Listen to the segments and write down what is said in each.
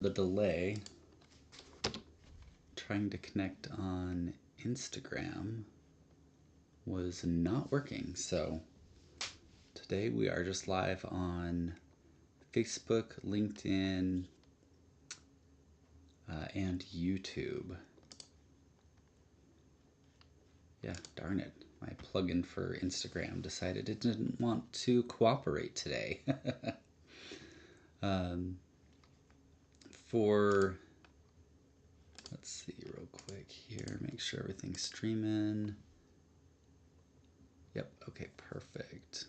The delay trying to connect on Instagram was not working. So today we are just live on Facebook, LinkedIn, and YouTube. Yeah, darn it. My plugin for Instagram decided it didn't want to cooperate today. um, let's see real quick here, make sure everything's streaming. Yep, okay, perfect.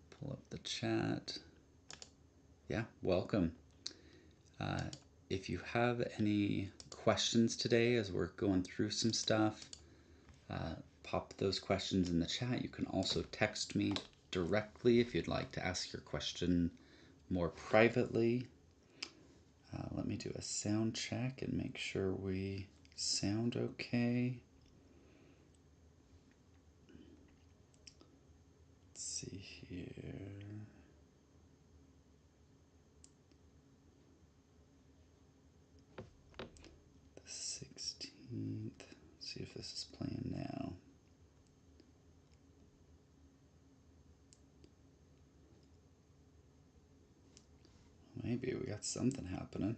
Pull up the chat. Yeah, welcome. If you have any questions today as we're going through some stuff, pop those questions in the chat. You can also text me directly if you'd like to ask your question more privately. Let me do a sound check and make sure we sound okay. Let's see here. The 16th. Let's see if this is playing now. Maybe we got something happening.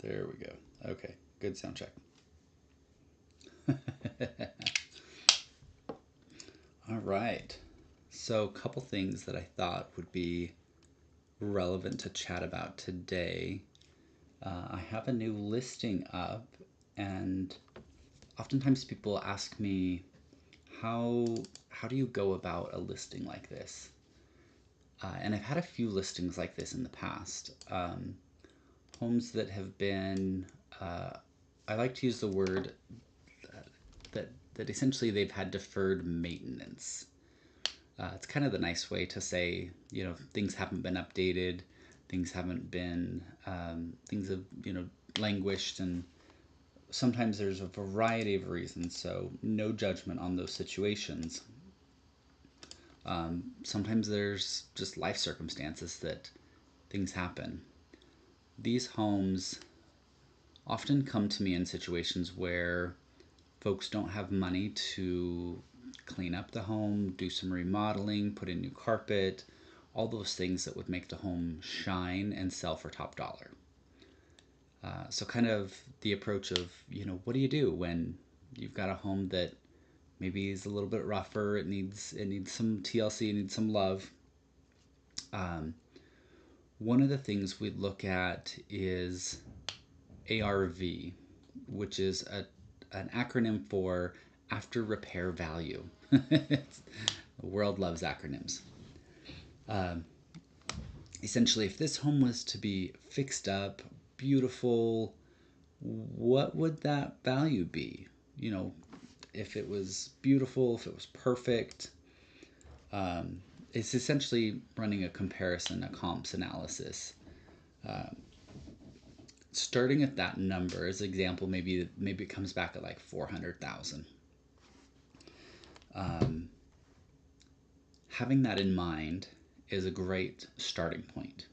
There we go. Okay, good sound check. All right. So, a couple things that I thought would be relevant to chat about today. I have a new listing up, and oftentimes people ask me, how do you go about a listing like this? And I've had a few listings like this in the past. Homes that have been, I like to use the word that essentially they've had deferred maintenance. It's kind of the nice way to say, things haven't been updated, things haven't been, things have, languished, and sometimes there's a variety of reasons, so no judgment on those situations. Sometimes there's just life circumstances that things happen. These homes often come to me in situations where folks don't have money to clean up the home, do some remodeling, put in new carpet, all those things that would make the home shine and sell for top dollar. So kind of the approach of, what do you do when you've got a home that maybe is a little bit rougher, it needs some TLC, it needs some love. One of the things we look at is ARV, which is an acronym for after repair value. The world loves acronyms. Essentially, if this home was to be fixed up, beautiful, what would that value be? If it was beautiful, if it was perfect. It's essentially running a comparison, a comps analysis. Starting at that number, as an example, maybe it comes back at like 400,000. Having that in mind is a great starting point.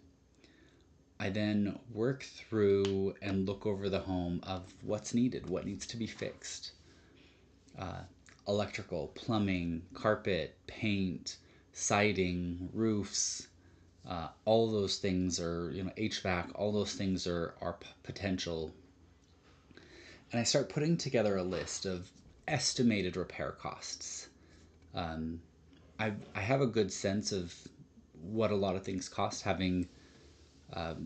I then work through and look over the home of what's needed, what needs to be fixed. Electrical, plumbing, carpet, paint, siding, roofs, all those things are, HVAC, all those things are potential. And I start putting together a list of estimated repair costs. I have a good sense of what a lot of things cost, having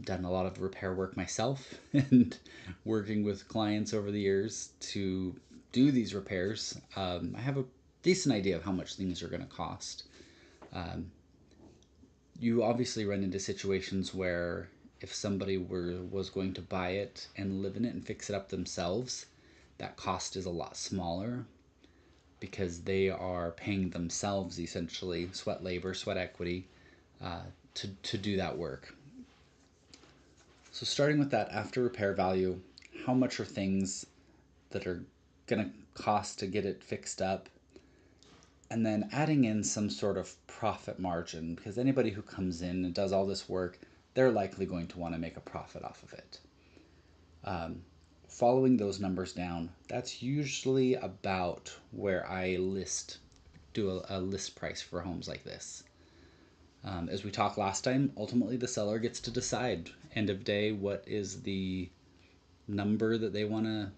done a lot of repair work myself and working with clients over the years to do these repairs. I have a decent idea of how much things are going to cost. You obviously run into situations where if somebody was going to buy it and live in it and fix it up themselves, that cost is a lot smaller because they are paying themselves essentially sweat labor, sweat equity to do that work. So starting with that after repair value, how much are things that are going to cost to get it fixed up? and then adding in some sort of profit margin, because anybody who comes in and does all this work, they're likely going to want to make a profit off of it. Following those numbers down, that's usually about where I do a list price for homes like this. As we talked last time, ultimately the seller gets to decide end of day what is the number that they want to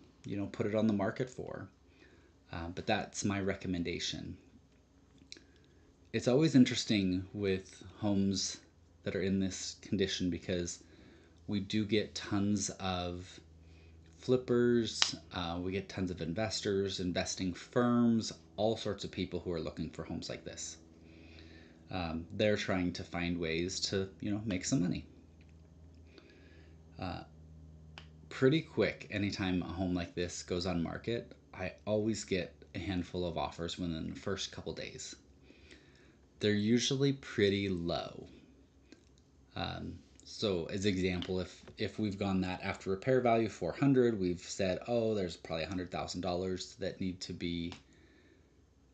put it on the market for. But that's my recommendation. It's always interesting with homes that are in this condition because we do get tons of flippers, we get tons of investors, investing firms, all sorts of people who are looking for homes like this. They're trying to find ways to make some money. Pretty quick, anytime a home like this goes on market, I always get a handful of offers within the first couple days. They're usually pretty low. So as example, if we've gone that after repair value 400, we've said, oh, there's probably $100,000 that need to be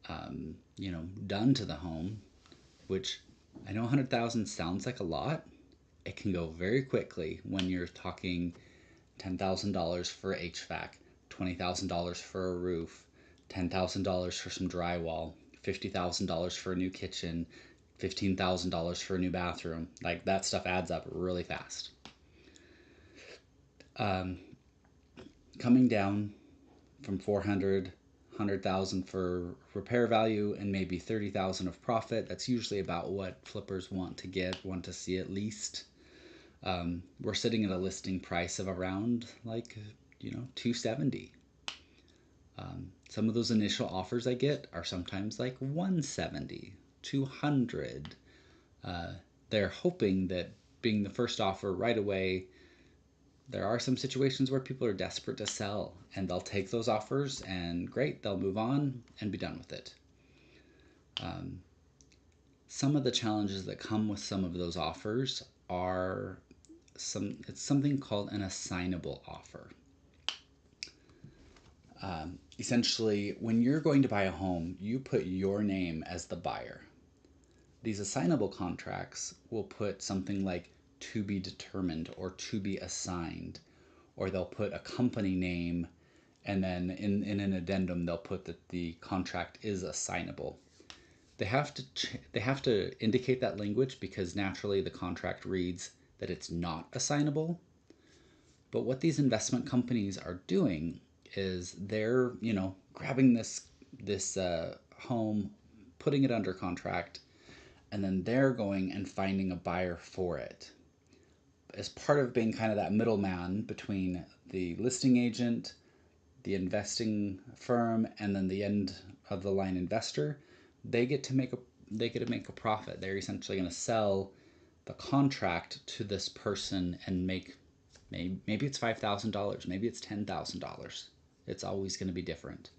done to the home, which I know 100,000 sounds like a lot. It can go very quickly when you're talking $10,000 for HVAC, $20,000 for a roof, $10,000 for some drywall, $50,000 for a new kitchen, $15,000 for a new bathroom. Like, that stuff adds up really fast. Coming down from 400, 100,000 for repair value, and maybe 30,000 of profit. That's usually about what flippers want to see at least. We're sitting at a listing price of around like 270. Some of those initial offers I get are sometimes like 170, 200. They're hoping that being the first offer right away, there are some situations where people are desperate to sell and they'll take those offers and great, they'll move on and be done with it. Some of the challenges that come with some of those offers are it's something called an assignable offer. Essentially, when you're going to buy a home, you put your name as the buyer. These assignable contracts will put something like to be determined or to be assigned, or they'll put a company name, and then in an addendum they'll put that the contract is assignable. They have to indicate that language because naturally the contract reads that it's not assignable. But what these investment companies are doing is they're grabbing this home, putting it under contract, and then they're going and finding a buyer for it. As part of being kind of that middleman between the listing agent, the investing firm, and then the end of the line investor, they get to make a profit. They're essentially going to sell the contract to this person and make maybe it's $5,000, maybe it's $10,000. It's always going to be different.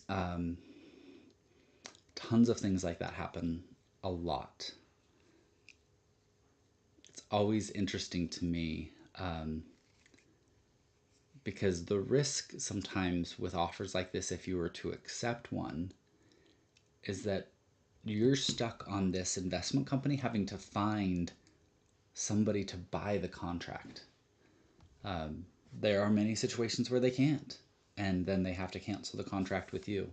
Tons of things like that happen a lot. It's always interesting to me because the risk sometimes with offers like this, if you were to accept one, is that you're stuck on this investment company having to find somebody to buy the contract. There are many situations where they can't, and then they have to cancel the contract with you.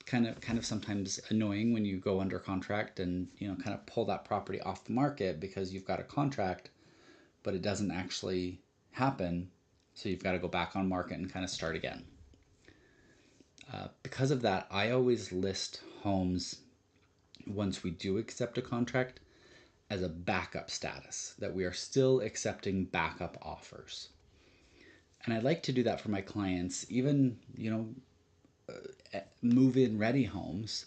Kind of sometimes annoying when you go under contract and kind of pull that property off the market because you've got a contract, but it doesn't actually happen, so you've got to go back on market and kind of start again. Because of that, I always list homes once we do accept a contract as a backup status, that we are still accepting backup offers. And I like to do that for my clients, even move-in ready homes,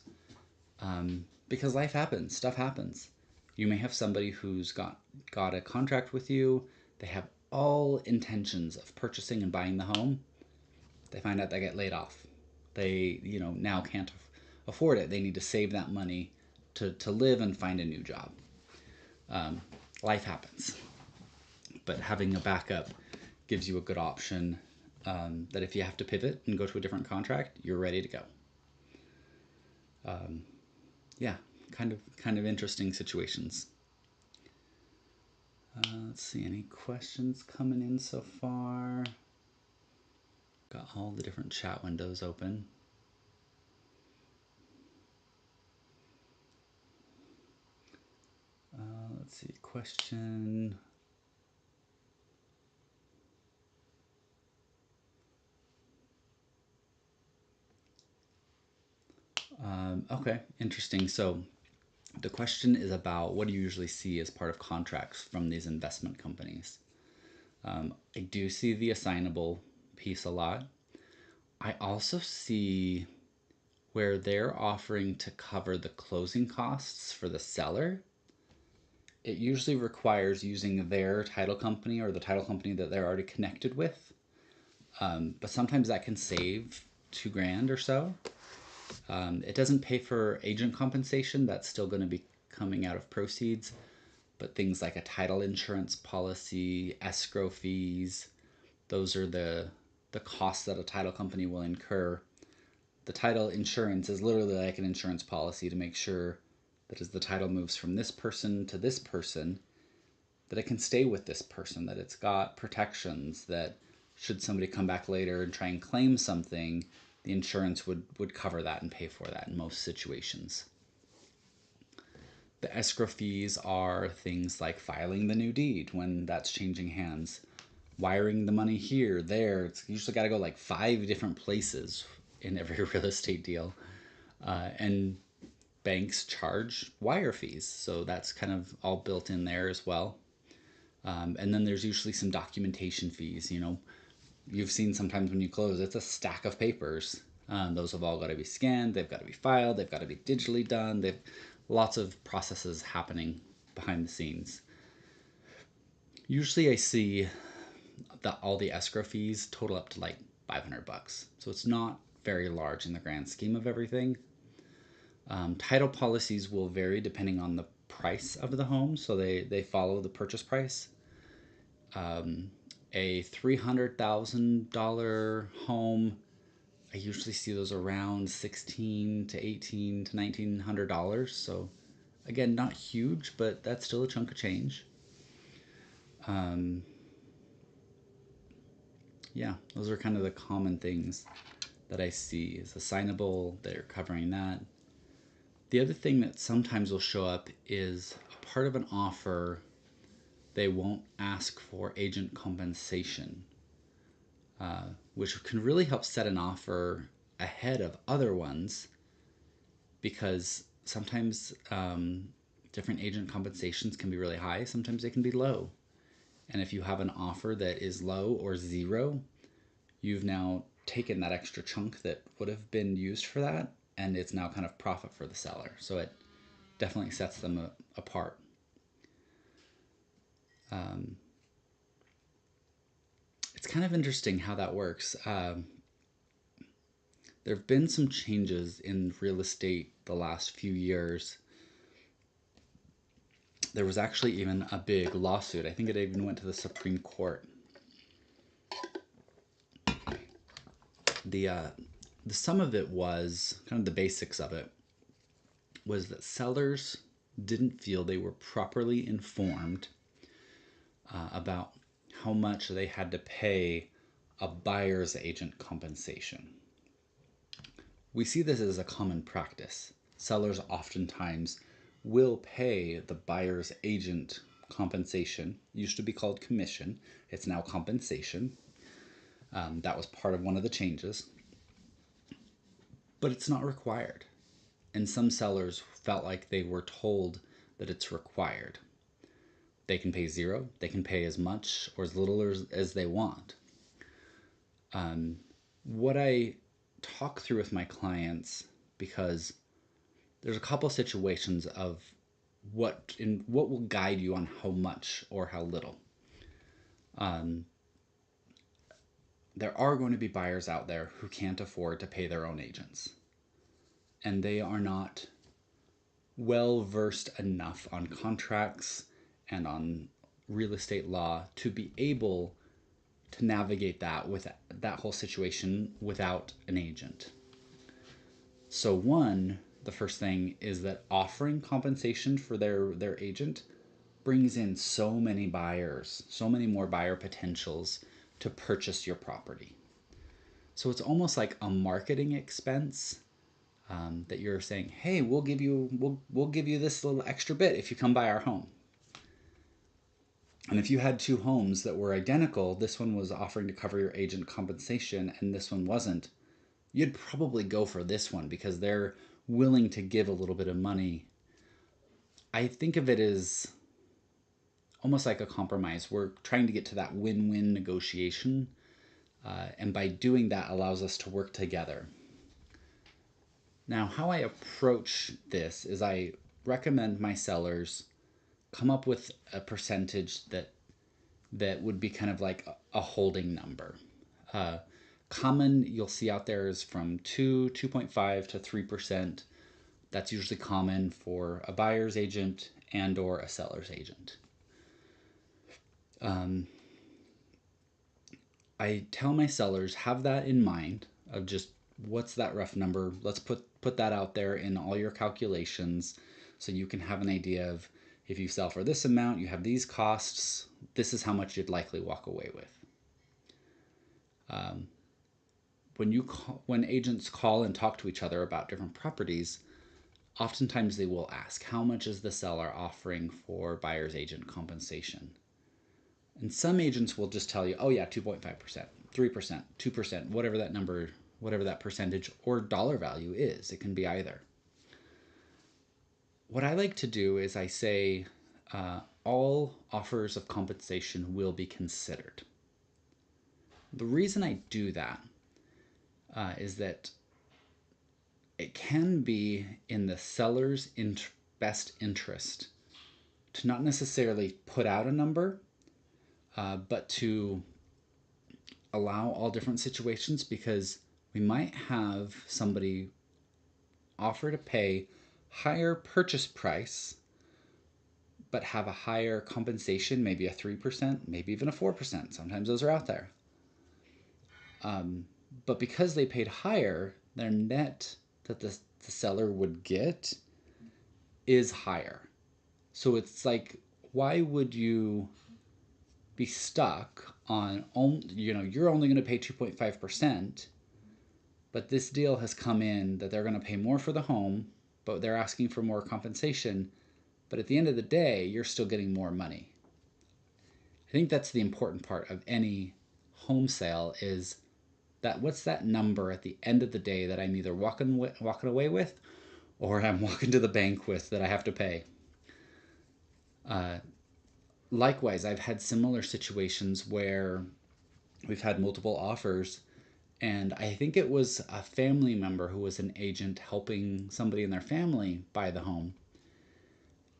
because life happens, stuff happens. You may have somebody who's got a contract with you, they have all intentions of purchasing and buying the home, they find out they get laid off. They now can't afford it. They need to save that money to live and find a new job. Life happens, but having a backup gives you a good option that if you have to pivot and go to a different contract, you're ready to go. Yeah, kind of interesting situations. Let's see, any questions coming in so far? Got all the different chat windows open. Let's see, question. Okay, interesting. So the question is about what do you usually see as part of contracts from these investment companies? I do see the assignable piece a lot. I also see where they're offering to cover the closing costs for the seller. It usually requires using their title company or the title company that they're already connected with. But sometimes that can save $2,000 or so. It doesn't pay for agent compensation. That's still going to be coming out of proceeds. But things like a title insurance policy, escrow fees, those are the costs that a title company will incur. The title insurance is literally like an insurance policy to make sure that as the title moves from this person to this person, that it can stay with this person, that it's got protections, that should somebody come back later and try and claim something, the insurance would cover that and pay for that in most situations. The escrow fees are things like filing the new deed when that's changing hands, wiring the money here, there. It's usually got to go like 5 different places in every real estate deal. And banks charge wire fees, so that's kind of all built in there as well. And then there's usually some documentation fees. You've seen sometimes when you close, it's a stack of papers. Those have all got to be scanned, they've got to be filed, they've got to be digitally done. They've lots of processes happening behind the scenes. Usually I see that all the escrow fees total up to like $500. So it's not very large in the grand scheme of everything. Title policies will vary depending on the price of the home, so they follow the purchase price. A $300,000 home, I usually see those around $1,600 to $1,800 to $1,900. So again, not huge, but that's still a chunk of change. Yeah, those are kind of the common things that I see. Is assignable, they're covering that. The other thing that sometimes will show up is a part of an offer, they won't ask for agent compensation, which can really help set an offer ahead of other ones, because sometimes different agent compensations can be really high, sometimes they can be low. And if you have an offer that is low or zero, you've now taken that extra chunk that would have been used for that, and it's now kind of profit for the seller. So it definitely sets them apart. It's kind of interesting how that works. There have been some changes in real estate the last few years. There was actually even a big lawsuit. I think it even went to the Supreme Court. The sum of it was, kind of the basics of it, was that sellers didn't feel they were properly informed about how much they had to pay a buyer's agent compensation. We see this as a common practice. Sellers oftentimes will pay the buyer's agent compensation. It used to be called commission. It's now compensation. That was part of one of the changes. But it's not required. And some sellers felt like they were told that it's required. They can pay zero. They can pay as much or as little as they want. What I talk through with my clients, because there's a couple situations of what will guide you on how much or how little. There are going to be buyers out there who can't afford to pay their own agents, and they are not well versed enough on contracts and on real estate law to be able to navigate that with that whole situation without an agent. So the first thing is that offering compensation for their agent brings in so many buyers, so many more buyer potentials to purchase your property. So it's almost like a marketing expense, that you're saying, hey, we'll give you this little extra bit if you come buy our home. And if you had two homes that were identical, this one was offering to cover your agent compensation and this one wasn't, you'd probably go for this one because they're willing to give a little bit of money. I think of it as almost like a compromise. We're trying to get to that win-win negotiation, and by doing that allows us to work together. Now, how I approach this is I recommend my sellers come up with a percentage that would be kind of like a holding number. Common you'll see out there is from 2.5 to 3%. That's usually common for a buyer's agent and or a seller's agent. I tell my sellers, have that in mind of just what's that rough number. Let's put that out there in all your calculations so you can have an idea of, if you sell for this amount, you have these costs, this is how much you'd likely walk away with. When agents call and talk to each other about different properties, oftentimes they will ask, how much is the seller offering for buyer's agent compensation? And some agents will just tell you, oh yeah, 2.5%, 3%, 2%, whatever that number, whatever that percentage or dollar value is. It can be either. What I like to do is I say, all offers of compensation will be considered. The reason I do that is that it can be in the seller's best interest to not necessarily put out a number, but to allow all different situations, because we might have somebody offer to pay higher purchase price but have a higher compensation, maybe a 3%, maybe even a 4%. Sometimes those are out there. But because they paid higher, their net that the seller would get is higher. So it's like, why would you be stuck on, you're only going to pay 2.5%, but this deal has come in that they're going to pay more for the home, but they're asking for more compensation. But at the end of the day, you're still getting more money. I think that's the important part of any home sale, is that what's that number at the end of the day that I'm either walking away with or I'm walking to the bank with that I have to pay. Likewise, I've had similar situations where we've had multiple offers, and I think it was a family member who was an agent helping somebody in their family buy the home.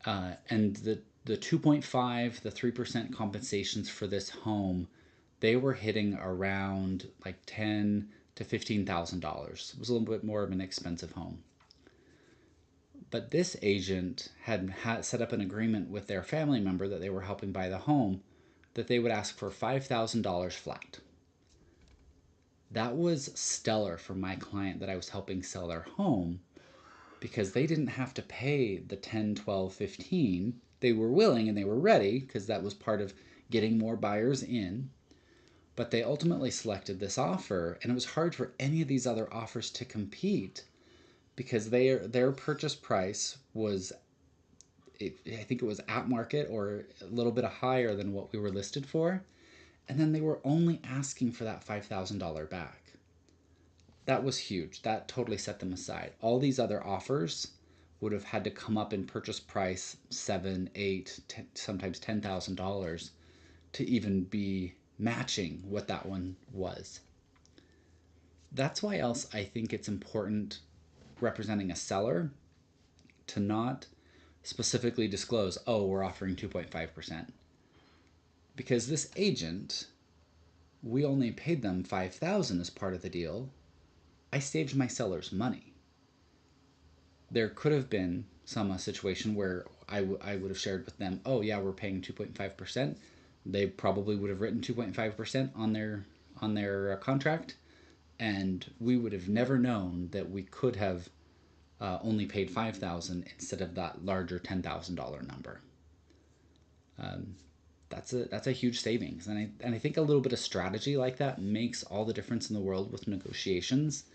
And the 2.5, the 3% compensations for this home, they were hitting around like $10,000 to $15,000. It was a little bit more of an expensive home. But this agent had set up an agreement with their family member that they were helping buy the home, that they would ask for $5,000 flat. That was stellar for my client that I was helping sell their home, because they didn't have to pay the 10, 12, 15. They were willing and they were ready, because that was part of getting more buyers in. But they ultimately selected this offer, and it was hard for any of these other offers to compete, because their purchase price was, I think it was at market or a little bit higher than what we were listed for. And then they were only asking for that $5,000 back. That was huge. That totally set them aside. All these other offers would have had to come up in purchase price $7,000, $8,000, sometimes $10,000 to even be matching what that one was. That's why else I think it's important, representing a seller, to not specifically disclose, oh, we're offering 2.5%. Because this agent, we only paid them $5,000 as part of the deal. I saved my sellers money. There could have been a situation where I would have shared with them, oh yeah, we're paying 2.5%, They probably would have written 2.5% on their contract, and we would have never known that we could have only paid 5,000 instead of that larger $10,000 number. That's a huge savings, and I think a little bit of strategy like that makes all the difference in the world with negotiations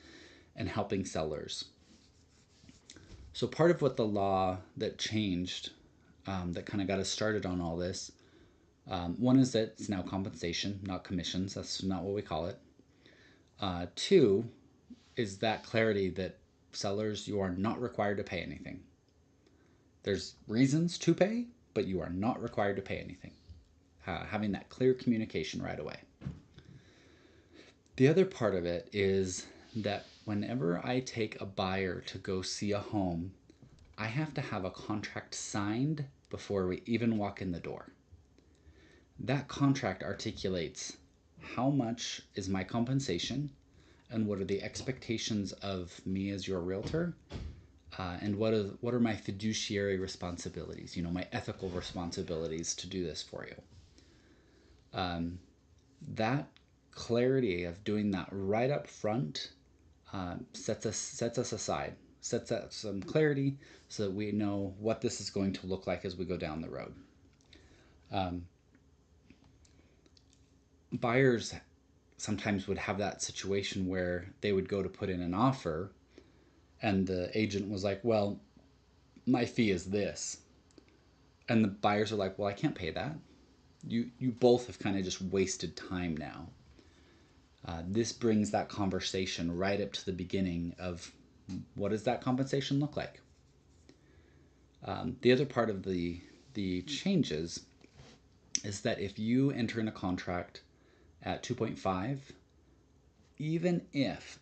and helping sellers. So part of what the law that changed, that kind of got us started on all this, one is that it's now compensation, not commissions. That's not what we call it. Two is that clarity that sellers, you are not required to pay anything. There's reasons to pay, but you are not required to pay anything. Having that clear communication right away. The other part of it is that whenever I take a buyer to go see a home, I have to have a contract signed before we even walk in the door. That contract articulates how much is my compensation and what are the expectations of me as your realtor, and what are my fiduciary responsibilities, my ethical responsibilities to do this for you. That clarity of doing that right up front sets us aside, sets out some clarity so that we know what this is going to look like as we go down the road. Buyers sometimes would have that situation where they would go to put in an offer and the agent was like, well, my fee is this. And the buyers are like, well, I can't pay that. You both have kind of just wasted time now. This brings that conversation right up to the beginning of what does that compensation look like? The other part of the changes is that if you enter in a contract at 2.5, even if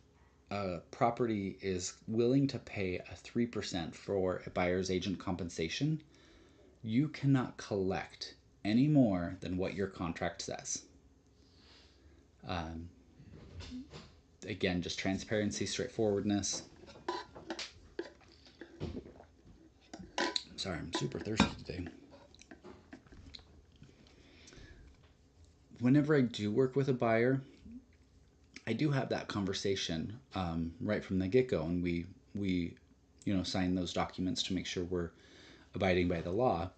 a property is willing to pay a 3% for a buyer's agent compensation, you cannot collect any more than what your contract says. Again, just transparency, straightforwardness. Sorry, I'm super thirsty today. Whenever I do work with a buyer, I do have that conversation right from the get-go, and we sign those documents to make sure we're abiding by the law.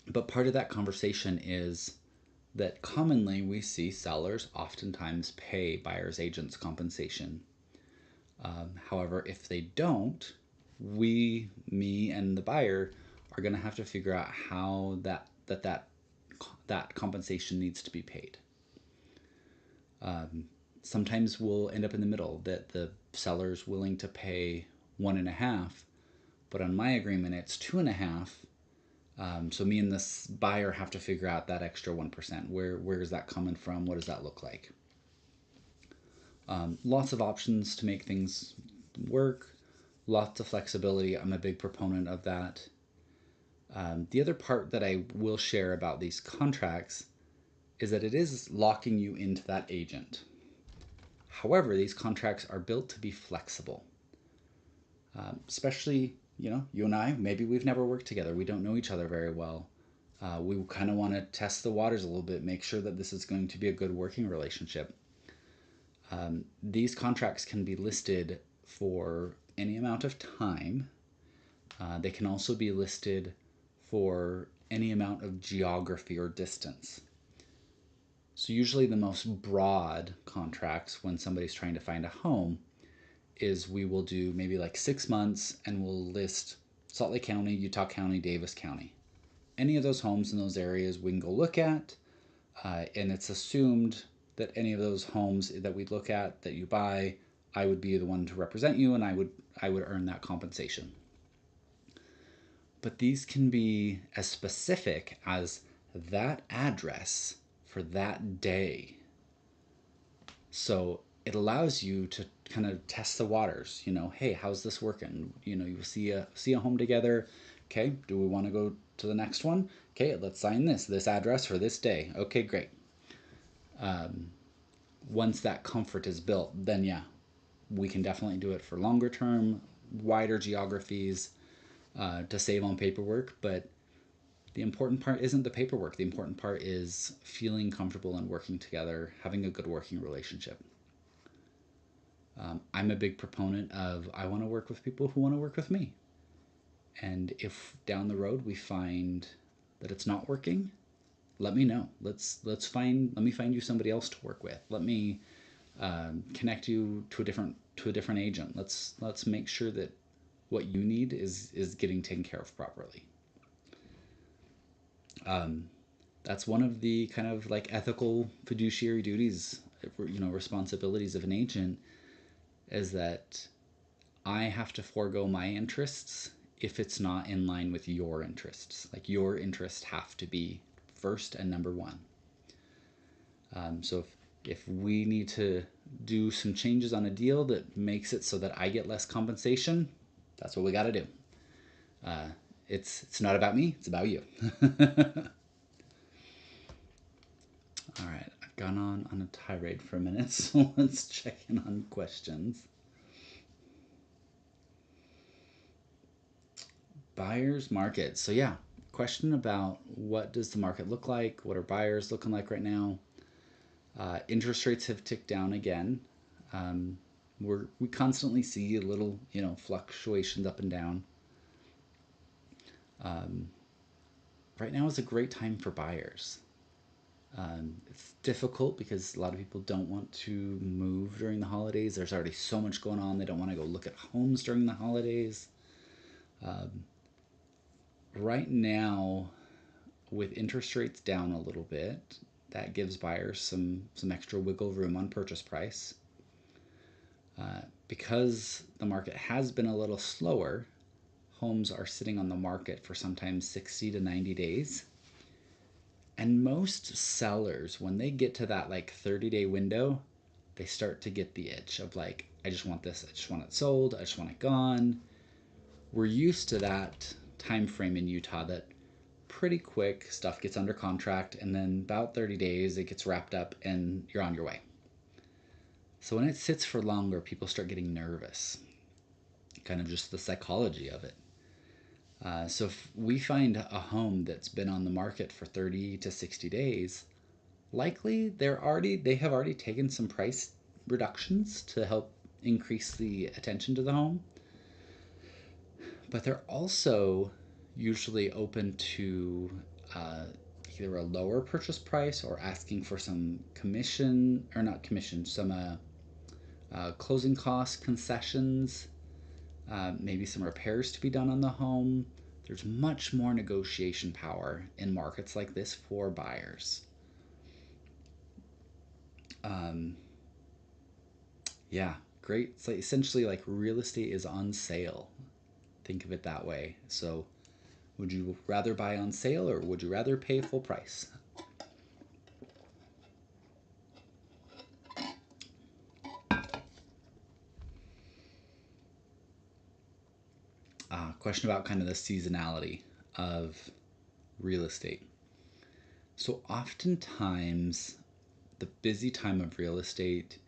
But part of that conversation is that commonly we see sellers oftentimes pay buyer's agents compensation. However, if they don't, me and the buyer are going to have to figure out how that compensation needs to be paid. Sometimes we'll end up in the middle, that the seller's willing to pay 1.5, but on my agreement it's 2.5. So me and this buyer have to figure out that extra 1%. Where is that coming from? What does that look like? Lots of options to make things work. Lots of flexibility. I'm a big proponent of that. The other part that I will share about these contracts is that it is locking you into that agent. However, these contracts are built to be flexible. Especially, you and I, maybe we've never worked together. We don't know each other very well. We kind of want to test the waters a little bit, make sure that this is going to be a good working relationship. These contracts can be listed for any amount of time. They can also be listed for any amount of geography or distance. So usually the most broad contracts when somebody's trying to find a home is we will do maybe like 6 months and we'll list Salt Lake County, Utah County, Davis County. Any of those homes in those areas we can go look at, and it's assumed that any of those homes that we look at, that you buy, I would be the one to represent you, and I would earn that compensation. But these can be as specific as that address for that day. So it allows you to kind of test the waters. Hey, how's this working? You see a home together. Okay, do we want to go to the next one? Okay, let's sign this address for this day. Okay, great. Once that comfort is built, then yeah, we can definitely do it for longer term, wider geographies, to save on paperwork. But The important part isn't the paperwork. The important part is feeling comfortable and working together, having a good working relationship. I'm a big proponent of I want to work with people who want to work with me. And if down the road we find that it's not working, let me know. Let me find you somebody else to work with. Let me connect you to a different agent. Let's make sure that what you need is getting taken care of properly. That's one of the kind of like ethical fiduciary duties, responsibilities of an agent, is that I have to forego my interests if it's not in line with your interests. Like your interests have to be first and number one. So if we need to do some changes on a deal that makes it so that I get less compensation, that's what we got to do. It's not about me; it's about you. All right, I've gone on a tirade for a minute, so let's check in on questions. Buyer's market. So yeah, question about what does the market look like? What are buyers looking like right now? Interest rates have ticked down again. We constantly see a little, fluctuations up and down. Right now is a great time for buyers. It's difficult because a lot of people don't want to move during the holidays. There's already so much going on. They don't want to go look at homes during the holidays. Right now, with interest rates down a little bit, that gives buyers some extra wiggle room on purchase price. Because the market has been a little slower, homes are sitting on the market for sometimes 60 to 90 days. And most sellers, when they get to that like 30-day window, they start to get the itch of like, I just want this, I just want it sold, I just want it gone. We're used to that time frame in Utah that pretty quick stuff gets under contract, and then about 30 days it gets wrapped up and you're on your way. So when it sits for longer, people start getting nervous. Kind of just the psychology of it. So if we find a home that's been on the market for 30 to 60 days, likely they have already taken some price reductions to help increase the attention to the home. But they're also usually open to either a lower purchase price or asking for some commission, or not commission, some closing cost concessions, maybe some repairs to be done on the home. There's much more negotiation power in markets like this for buyers. Yeah, great. It's like essentially like real estate is on sale. Think of it that way. So, would you rather buy on sale or would you rather pay full price? Question about kind of the seasonality of real estate. So, oftentimes, the busy time of real estate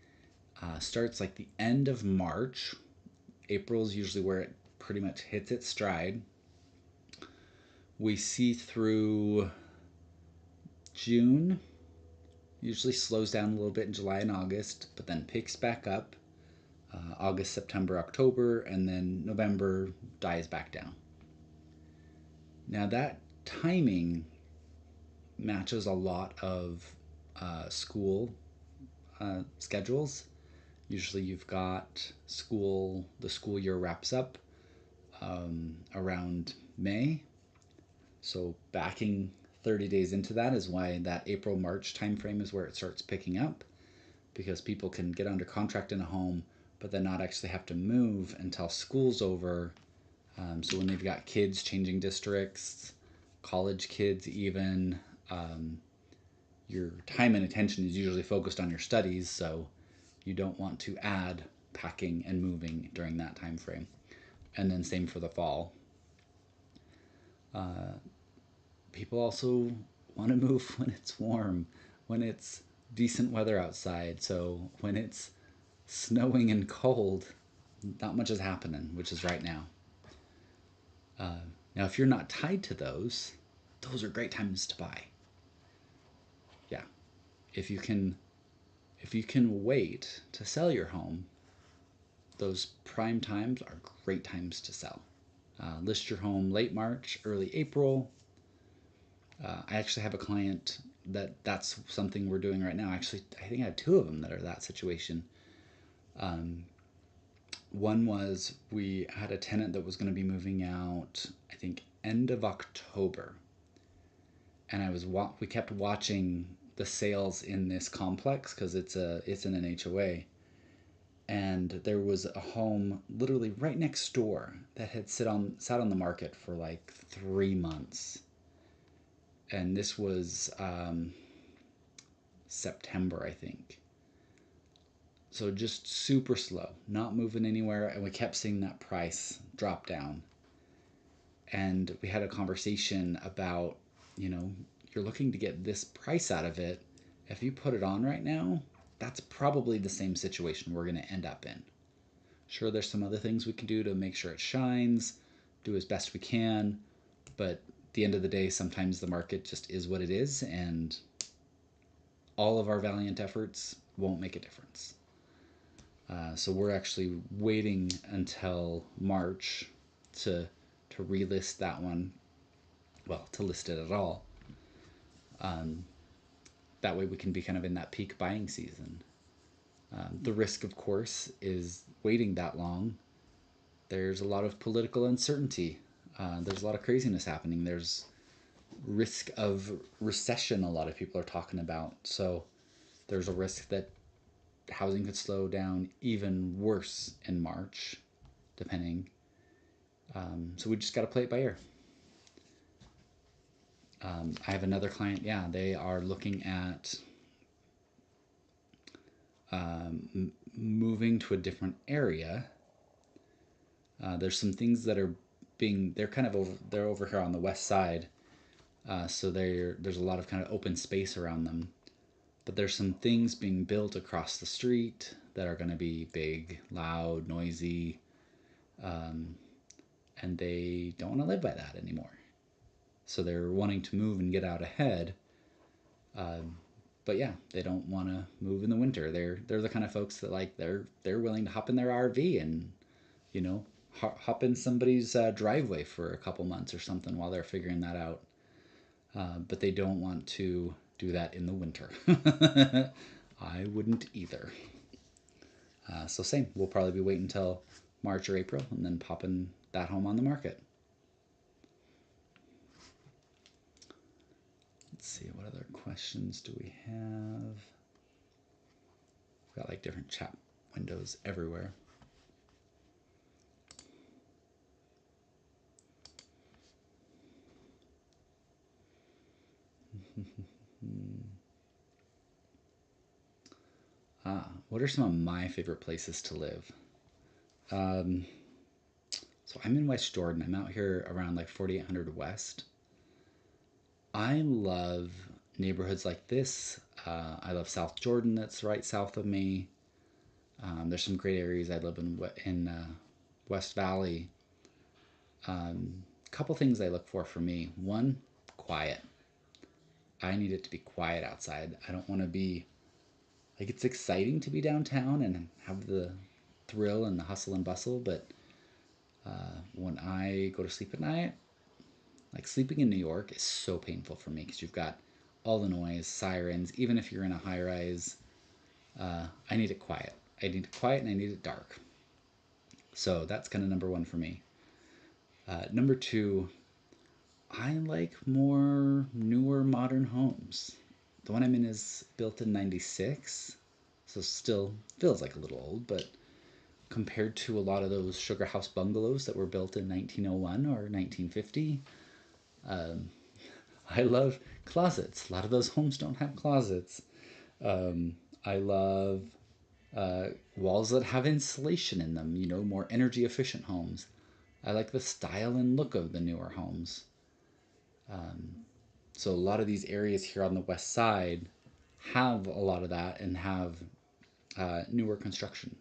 starts like the end of March. April is usually where it pretty much hits its stride. We see through June, usually slows down a little bit in July and August, but then picks back up August, September, October, and then November dies back down. Now, that timing matches a lot of school schedules. Usually, you've got the school year wraps up around May. So, backing 30 days into that is why that April March timeframe is where it starts picking up, because people can get under contract in a home but then not actually have to move until school's over. So when they've got kids changing districts, college kids even, your time and attention is usually focused on your studies, so you don't want to add packing and moving during that time frame. And then same for the fall. People also want to move when it's warm, when it's decent weather outside. So when it's snowing and cold, not much is happening, which is right now. Now, if you're not tied to those those are great times to buy. Yeah. If you can wait to sell your home, those prime times are great times to sell. List your home late March, early April. I actually have a client that's something we're doing right now. Actually, I think I have two of them that are that situation. One was we had a tenant that was going to be moving out, I think, end of October, and we kept watching the sales in this complex because it's in an HOA, and there was a home literally right next door that had sat on the market for like 3 months, and this was September, I think. So just super slow, not moving anywhere, and we kept seeing that price drop down. And we had a conversation about, you know, you're looking to get this price out of it. If you put it on right now, that's probably the same situation we're going to end up in. Sure, there's some other things we can do to make sure it shines, do as best we can, but at the end of the day, sometimes the market just is what it is, and all of our valiant efforts won't make a difference. So we're actually waiting until March to relist that one. Well, to list it at all. That way we can be kind of in that peak buying season. The risk, of course, is waiting that long. There's a lot of political uncertainty. There's a lot of craziness happening. There's risk of recession a lot of people are talking about. So there's a risk that housing could slow down even worse in March, depending. So we just got to play it by ear. I have another client. Yeah, they are looking at moving to a different area. There's some things that are they're kind of they're over here on the west side, so there's a lot of kind of open space around them. But there's some things being built across the street that are going to be big, loud, noisy, and they don't want to live by that anymore. So they're wanting to move and get out ahead. But yeah, they don't want to move in the winter. They're the kind of folks that like they're willing to hop in their RV and, you know, hop in somebody's driveway for a couple months or something while they're figuring that out. But they don't want to do that in the winter. I wouldn't either. So same, we'll probably be waiting until March or April and then popping that home on the market. Let's see, what other questions do we have? We've got like different chat windows everywhere. What are some of my favorite places to live? So I'm in West Jordan. I'm out here around like 4800 West. I love neighborhoods like this. I love South Jordan, that's right south of me. There's some great areas. I live in West Valley. Couple things I look for me. One, quiet. I need it to be quiet outside. I don't want to be like, it's exciting to be downtown and have the thrill and the hustle and bustle, but when I go to sleep at night, like sleeping in New York is so painful for me because you've got all the noise, sirens, even if you're in a high rise. I need it quiet. I need it quiet and I need it dark. So that's kind of number one for me. Number two, I like more newer modern homes. The one I'm in is built in 96, so still feels like a little old, but compared to a lot of those sugar house bungalows that were built in 1901 or 1950, I love closets. A lot of those homes don't have closets. I love walls that have insulation in them, you know, more energy efficient homes. I like the style and look of the newer homes. So a lot of these areas here on the west side have a lot of that and have newer construction.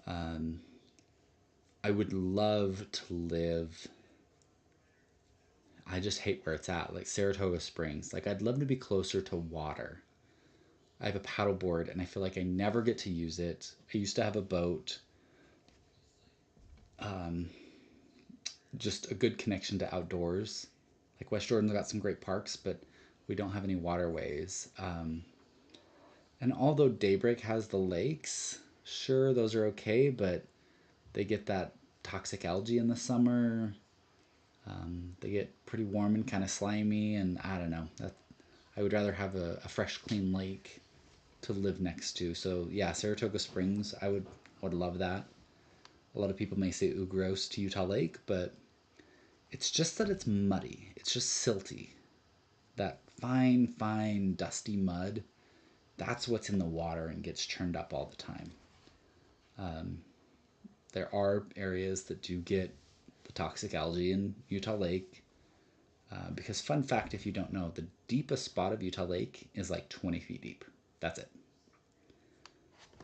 I would love to live. I just hate where it's at. Like Saratoga Springs. Like I'd love to be closer to water. I have a paddle board and I feel like I never get to use it. I used to have a boat. Um, just a good connection to outdoors. Like West Jordan's got some great parks, but we don't have any waterways. And although Daybreak has the lakes, sure, those are okay, but they get that toxic algae in the summer. They get pretty warm and kind of slimy, and I don't know. I would rather have a fresh, clean lake to live next to. So yeah, Saratoga Springs, I would love that. A lot of people may say ooh gross to Utah Lake, but it's just that it's muddy. It's just silty. That fine, fine, dusty mud. That's what's in the water and gets churned up all the time. Um, there are areas that do get the toxic algae in Utah Lake. Because, fun fact, if you don't know, the deepest spot of Utah Lake is like 20 feet deep. That's it.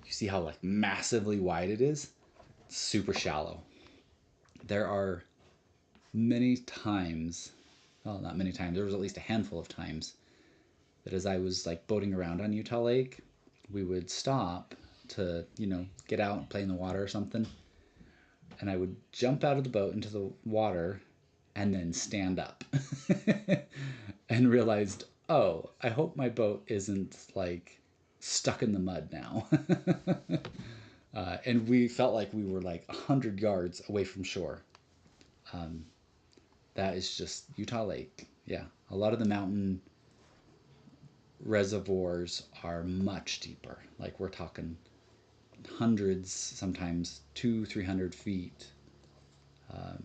You see how like massively wide it is? It's super shallow. There are many times, well, not many times, there was at least a handful of times that as I was like boating around on Utah Lake, we would stop to, get out and play in the water or something. And I would jump out of the boat into the water and then stand up and realized, oh, I hope my boat isn't like stuck in the mud now. And we felt like we were like 100 yards away from shore. Um, that is just Utah Lake. Yeah. A lot of the mountain reservoirs are much deeper. Like we're talking hundreds, sometimes 200-300 feet. I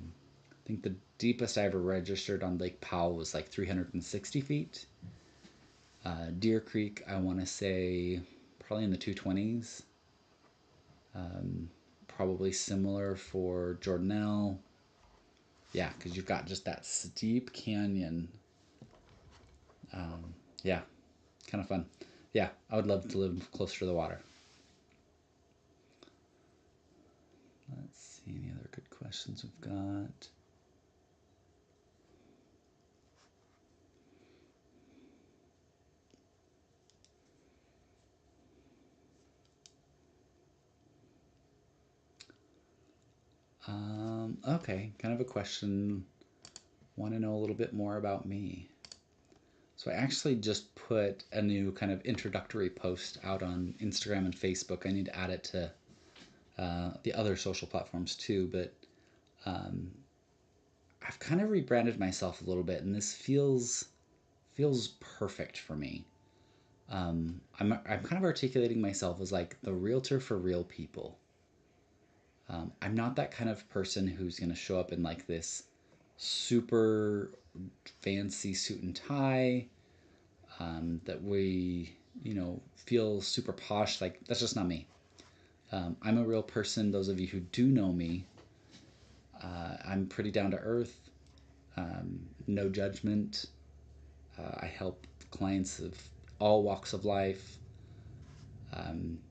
think the deepest I ever registered on Lake Powell was like 360 feet. Deer Creek, I want to say probably in the 220s. Probably similar for Jordanelle. Yeah, because you've got just that steep canyon. Yeah, kind of fun. Yeah, I would love to live closer to the water. Let's see any other good questions we've got. Okay, kind of a question. Want to know a little bit more about me. So I actually just put a new kind of introductory post out on Instagram and Facebook. I need to add it to the other social platforms too, but um, I've kind of rebranded myself a little bit, and this feels perfect for me. I'm kind of articulating myself as like the realtor for real people. I'm not that kind of person who's going to show up in like this super fancy suit and tie that we, feel super posh. Like, that's just not me. I'm a real person. Those of you who do know me, I'm pretty down to earth, no judgment. I help clients of all walks of life.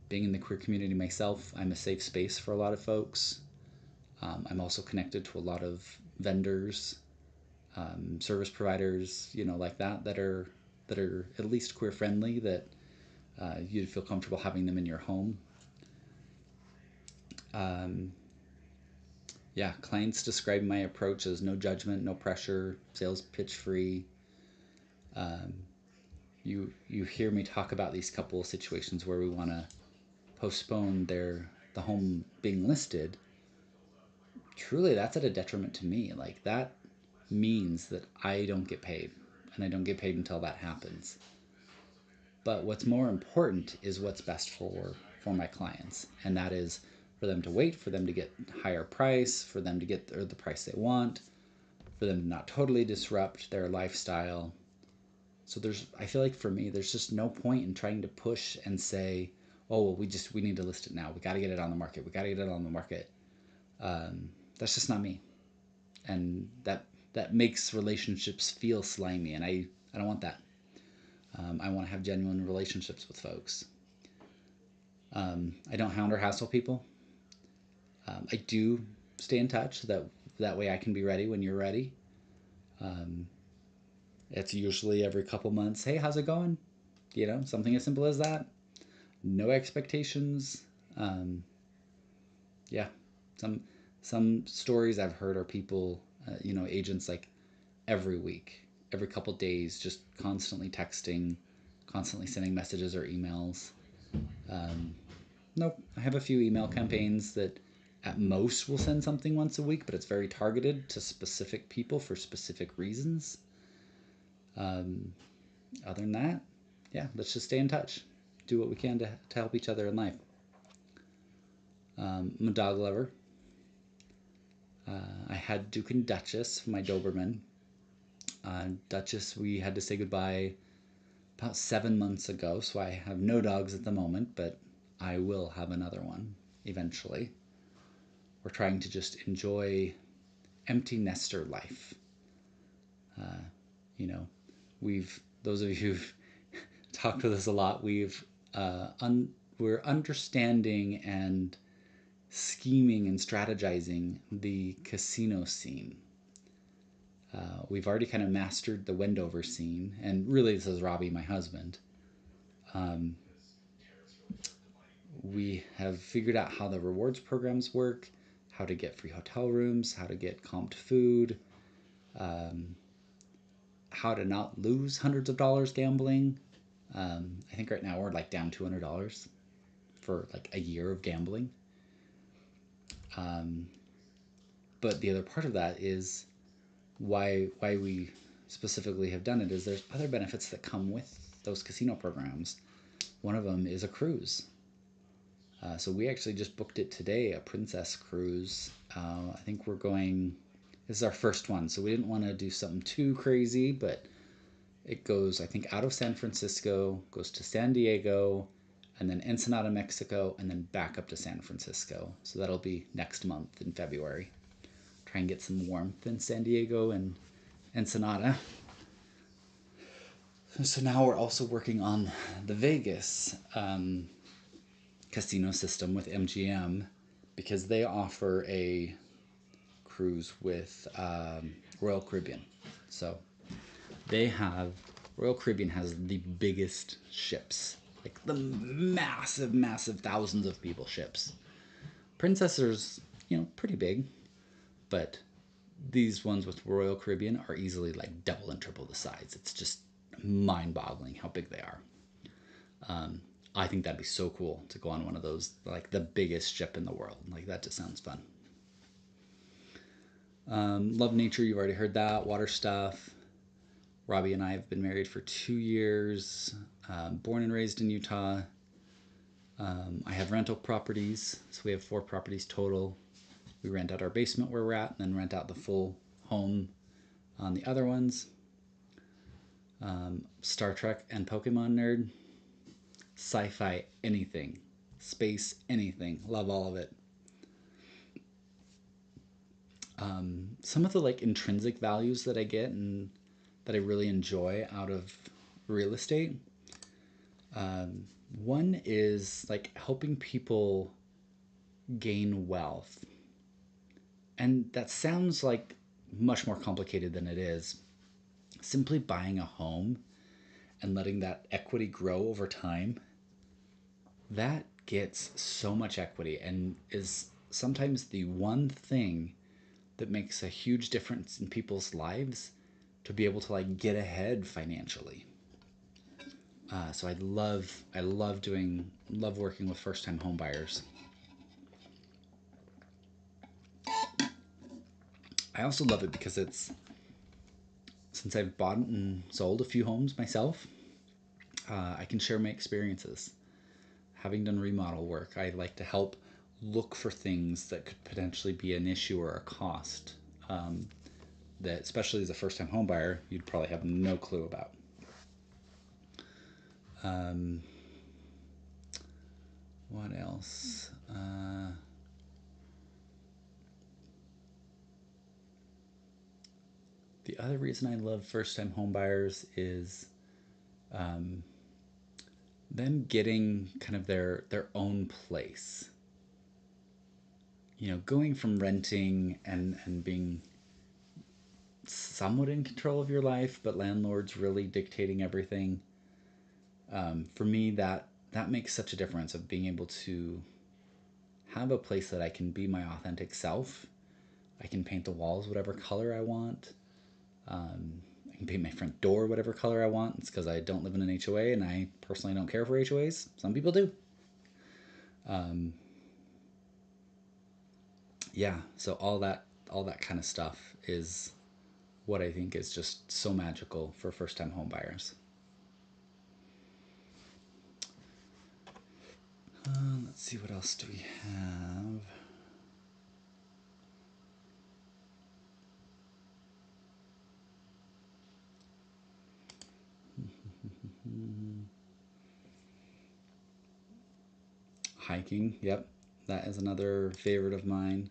Being in the queer community myself, I'm a safe space for a lot of folks. I'm also connected to a lot of vendors, service providers, like that are at least queer friendly. That you'd feel comfortable having them in your home. Um, yeah, clients describe my approach as no judgment, no pressure, sales pitch free. Um, you hear me talk about these couple of situations where we want to postpone the home being listed. Truly, that's at a detriment to me. Like that means that I don't get paid, and I don't get paid until that happens. But what's more important is what's best for my clients, and that is for them to wait, for them to get higher price, for them to get the price they want, for them to not totally disrupt their lifestyle. So I feel like for me, there's just no point in trying to push and say, oh, well, we need to list it now. We got to get it on the market. We got to get it on the market. That's just not me, and that makes relationships feel slimy, and I don't want that. I want to have genuine relationships with folks. I don't hound or hassle people. I do stay in touch so that way I can be ready when you're ready. It's usually every couple months. Hey, how's it going? Something as simple as that. No expectations. Um, yeah, some some stories I've heard are people, agents like every week, every couple days, just constantly texting, constantly sending messages or emails. Um, nope, I have a few email campaigns that at most will send something once a week, but it's very targeted to specific people for specific reasons. Um, Other than that, yeah, let's just stay in touch. Do what we can to help each other in life. I'm a dog lover. I had Duke and Duchess, my Doberman. Duchess, we had to say goodbye about 7 months ago, so I have no dogs at the moment, but I will have another one eventually. We're trying to just enjoy empty nester life. Uh, you know, those of you who've talked with us a lot, we're understanding and scheming and strategizing the casino scene. We've already kind of mastered the Wendover scene, and really, this is Robbie, my husband. Um, we have figured out how the rewards programs work, how to get free hotel rooms, how to get comped food, um, how to not lose hundreds of dollars gambling. I think right now we're like down $200 for like a year of gambling. Um, but the other part of that is why we specifically have done it is there's other benefits that come with those casino programs. One of them is a cruise. So we actually just booked it today, a Princess cruise. I think we're going. This is our first one, so we didn't want to do something too crazy, but it goes, I think, out of San Francisco, goes to San Diego, and then Ensenada, Mexico, and then back up to San Francisco. So that'll be next month in February. Try and get some warmth in San Diego and Ensenada. So now we're also working on the Vegas casino system with MGM because they offer a cruise with Royal Caribbean. So they have Royal Caribbean has the biggest ships, like the massive, massive thousands of people ships. Princess is pretty big, but these ones with Royal Caribbean are easily like double and triple the size. It's just mind-boggling how big they are. Um, I think that'd be so cool to go on one of those, like the biggest ship in the world. Like that just sounds fun. Love nature, you've already heard that. Water stuff. Robbie and I have been married for 2 years. Born and raised in Utah. I have rental properties, so we have 4 properties total. We rent out our basement where we're at, and then rent out the full home on the other ones. Star Trek and Pokemon nerd. Sci-fi anything. Space anything. Love all of it. Some of the like intrinsic values that I get and that I really enjoy out of real estate. One is like helping people gain wealth. And that sounds like much more complicated than it is. Simply buying a home and letting that equity grow over time, that gets so much equity and is sometimes the one thing that makes a huge difference in people's lives to be able to like get ahead financially. So love working with first time home buyers. I also love it because since I've bought and sold a few homes myself, I can share my experiences. Having done remodel work, I like to help look for things that could potentially be an issue or a cost that, especially as a first time home buyer, you'd probably have no clue about. Um, what else? The other reason I love first time home buyers is um, them getting kind of their own place. Going from renting and being somewhat in control of your life, but landlords really dictating everything. For me, that makes such a difference of being able to have a place that I can be my authentic self. I can paint the walls whatever color I want. I can paint my front door whatever color I want. It's because I don't live in an HOA, and I personally don't care for HOAs. Some people do. Yeah, so all that kind of stuff is what I think is just so magical for first time home buyers. Let's see, what else do we have? Hiking, yep, that is another favorite of mine.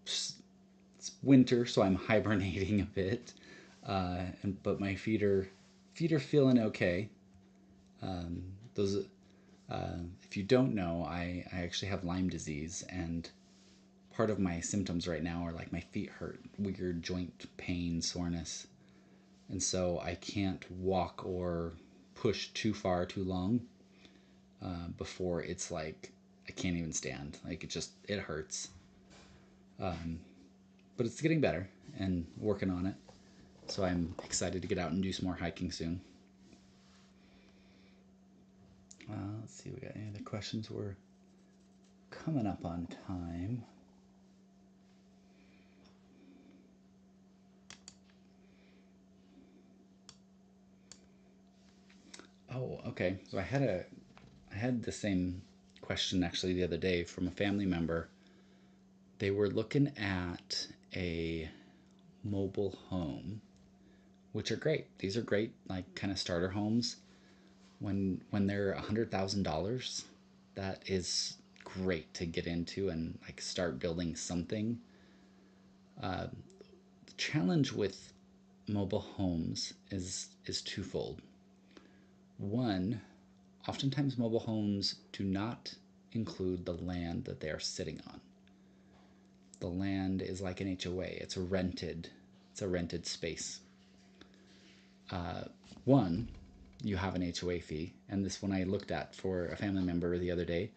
It's winter, so I'm hibernating a bit, but my feet are feeling okay. Those, if you don't know, I actually have Lyme disease, and part of my symptoms right now are like my feet hurt, weird joint pain, soreness, and so I can't walk or push too far too long before it's like I can't even stand. Like it hurts. But it's getting better and working on it. So I'm excited to get out and do some more hiking soon. Let's see, we got any other questions? We're coming up on time. Oh, okay. So I had the same question actually the other day from a family member. They were looking at a mobile home, which are great. These are great, like kind of starter homes. When they're $100,000, that is great to get into and like start building something. The challenge with mobile homes is twofold. One, oftentimes mobile homes do not include the land that they are sitting on. The land is like an HOA. It's a rented space. One, you have an HOA fee, and this one I looked at for a family member the other day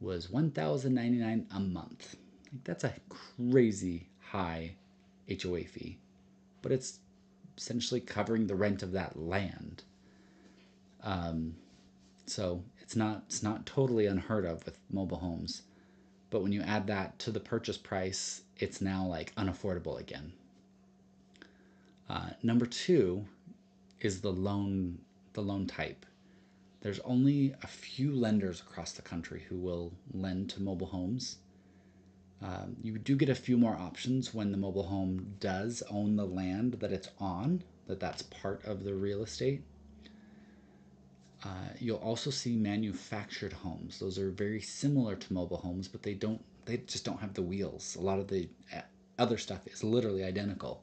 was $1,099 a month. Like, that's a crazy high HOA fee, but it's essentially covering the rent of that land. So it's not totally unheard of with mobile homes, but when you add that to the purchase price, it's now like unaffordable again. Number two is the loan type. There's only a few lenders across the country who will lend to mobile homes. You do get a few more options when the mobile home does own the land that it's on, that's part of the real estate. You'll also see manufactured homes. Those are very similar to mobile homes, but they just don't have the wheels. A lot of the other stuff is literally identical.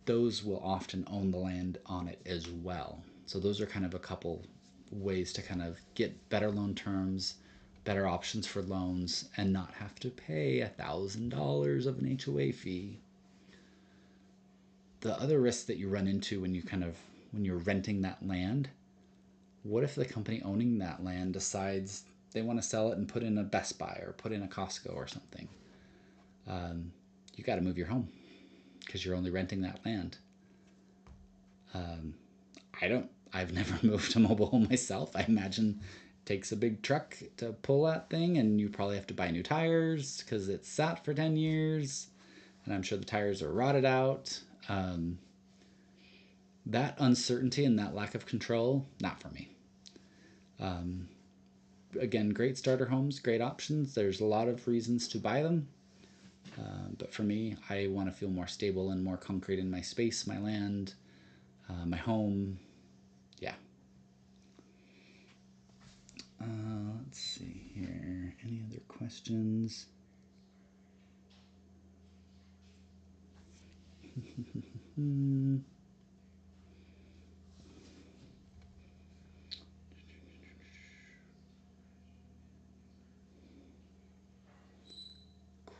Those will often own the land on it as well. So those are kind of a couple ways to kind of get better loan terms, better options for loans, and not have to pay $1,000 of an HOA fee. The other risk that you run into when you're renting that land, what if the company owning that land decides they want to sell it and put in a Best Buy or put in a Costco or something? You got to move your home because you're only renting that land. I've never moved a mobile home myself. I imagine it takes a big truck to pull that thing, and you probably have to buy new tires because it's sat for 10 years, and I'm sure the tires are rotted out. That uncertainty and that lack of control, not for me. Again, great starter homes, great options. There's a lot of reasons to buy them. But for me, I want to feel more stable and more concrete in my space, my land, my home. Yeah. Let's see here. Any other questions?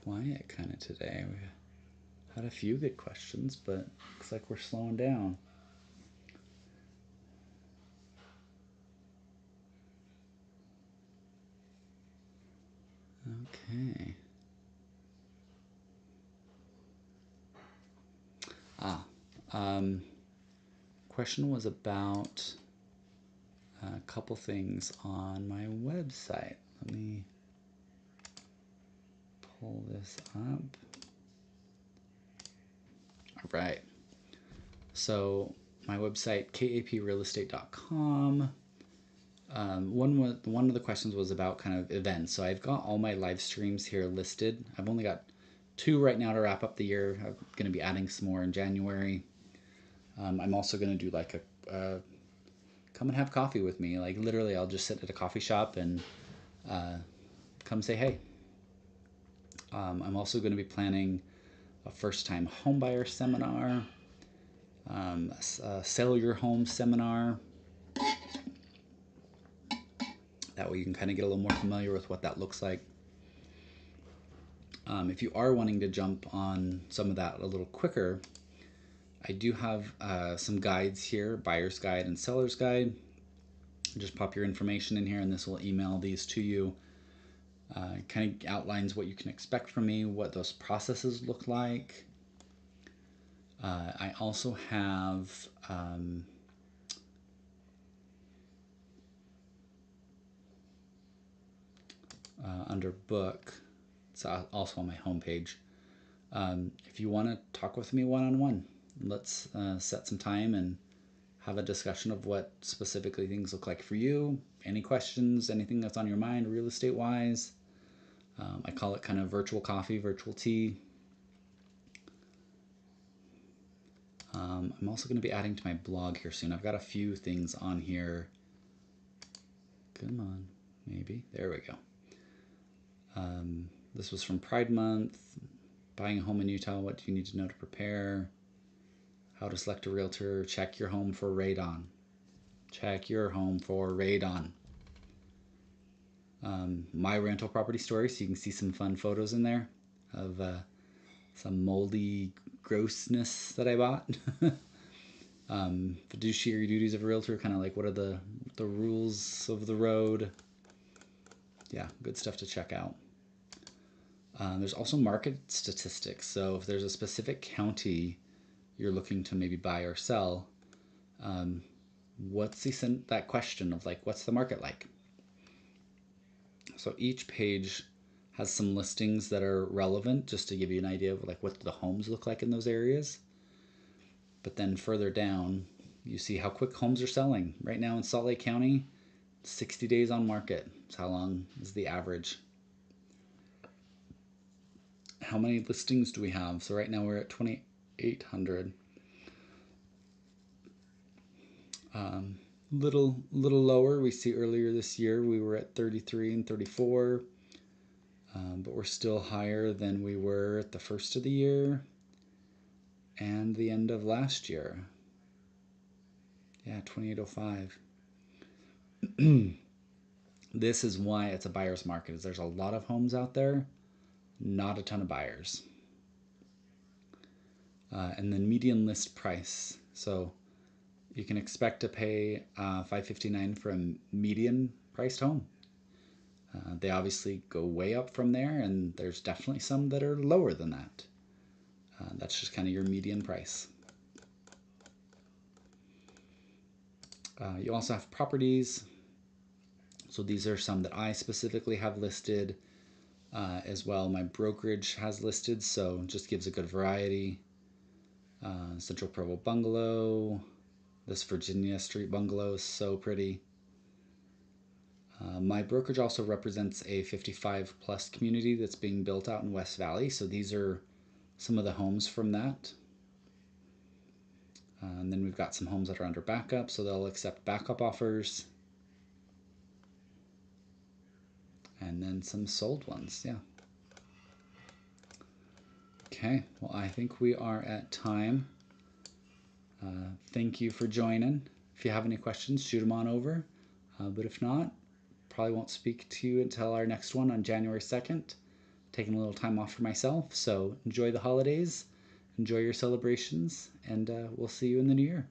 Quiet kind of today. Had a few good questions, but looks like we're slowing down. Okay. Ah, question was about a couple things on my website. Let me pull this up. All right. So my website, kaprealestate.com. One of the questions was about kind of events. So I've got all my live streams here listed. I've only got 2 right now to wrap up the year. I'm going to be adding some more in January. I'm also going to do like a come and have coffee with me. Like literally, I'll just sit at a coffee shop and come say hey. I'm also going to be planning a first-time homebuyer seminar, a sell your home seminar. That way you can kind of get a little more familiar with what that looks like. If you are wanting to jump on some of that a little quicker, I do have some guides here, buyer's guide and seller's guide. Just pop your information in here and this will email these to you. Kind of outlines what you can expect from me, what those processes look like. I also have under book, it's also on my homepage. If you want to talk with me one-on-one, let's set some time and have a discussion of what specifically things look like for you. Any questions, anything that's on your mind real estate wise. I call it kind of virtual coffee, virtual tea. I'm also going to be adding to my blog here soon. I've got a few things on here. Come on, maybe. There we go. This was from Pride Month. Buying a home in Utah, what do you need to know to prepare? How to select a realtor. Check your home for radon. Check your home for radon. My rental property story, so you can see some fun photos in there of some moldy grossness that I bought. Fiduciary duties of a realtor, kind of like what are the rules of the road. Yeah, good stuff to check out. There's also market statistics. So if there's a specific county you're looking to maybe buy or sell, what's that question of like, what's the market like? So each page has some listings that are relevant just to give you an idea of like what the homes look like in those areas. But then further down, you see how quick homes are selling. Right now in Salt Lake County, 60 days on market. That's how long is the average. How many listings do we have? So right now we're at 2,800. Little lower. We see earlier this year we were at 33 and 34, but we're still higher than we were at the first of the year and the end of last year. Yeah, 2,805. This is why it's a buyer's market. Is there's a lot of homes out there, not a ton of buyers. And then median list price. So you can expect to pay $559 for a median priced home. They obviously go way up from there, and there's definitely some that are lower than that. That's just kind of your median price. You also have properties. So these are some that I specifically have listed as well. My brokerage has listed, so just gives a good variety. Central Provo Bungalow. This Virginia Street Bungalow is so pretty. My brokerage also represents a 55 plus community that's being built out in West Valley. So these are some of the homes from that. And then we've got some homes that are under backup, so they'll accept backup offers. And then some sold ones, yeah. Okay, well, I think we are at time. Thank you for joining. If you have any questions, shoot them on over. But if not, probably won't speak to you until our next one on January 2nd. Taking a little time off for myself, so enjoy the holidays, enjoy your celebrations, and we'll see you in the new year.